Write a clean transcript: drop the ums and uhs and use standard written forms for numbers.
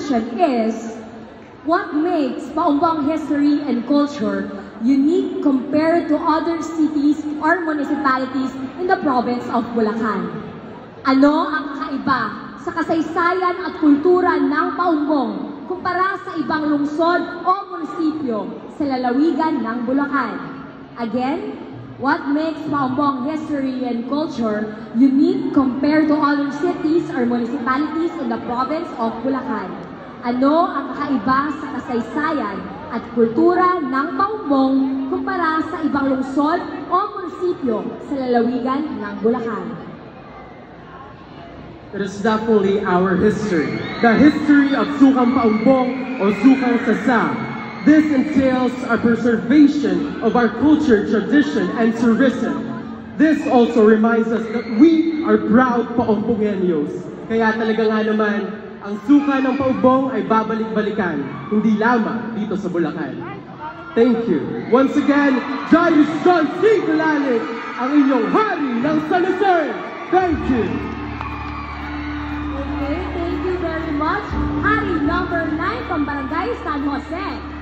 question is, what makes Paumbong history and culture unique compared to other cities or municipalities in the province of Bulacan? Ano ang kaiba sa kasaysayan at kultura ng Paumbong kumpara sa ibang lungsod o munisipyo sa lalawigan ng Bulacan? Again, what makes Paumbong history and culture unique compared to other cities or municipalities in the province of Bulacan? Ano ang kakaiba sa kasaysayan at kultura ng Paumbong kumpara sa ibang lungsod o munisipyo sa lalawigan ng Bulacan? It is definitely our history. The history of Sukang Paumbong or Sukang Sasa. This entails our preservation of our culture, tradition, and tourism. This also reminds us that we are proud Paumbongeños. Kaya talaga nga naman, ang suka ng Paumbong ay babalik-balikan, hindi lamang dito sa Bulacan. Thank you. Once again, Jairus John C. Galale, ang inyong hari ng San Jose. Thank you. Okay, thank you very much. Hari number 9 from Barangay San Jose.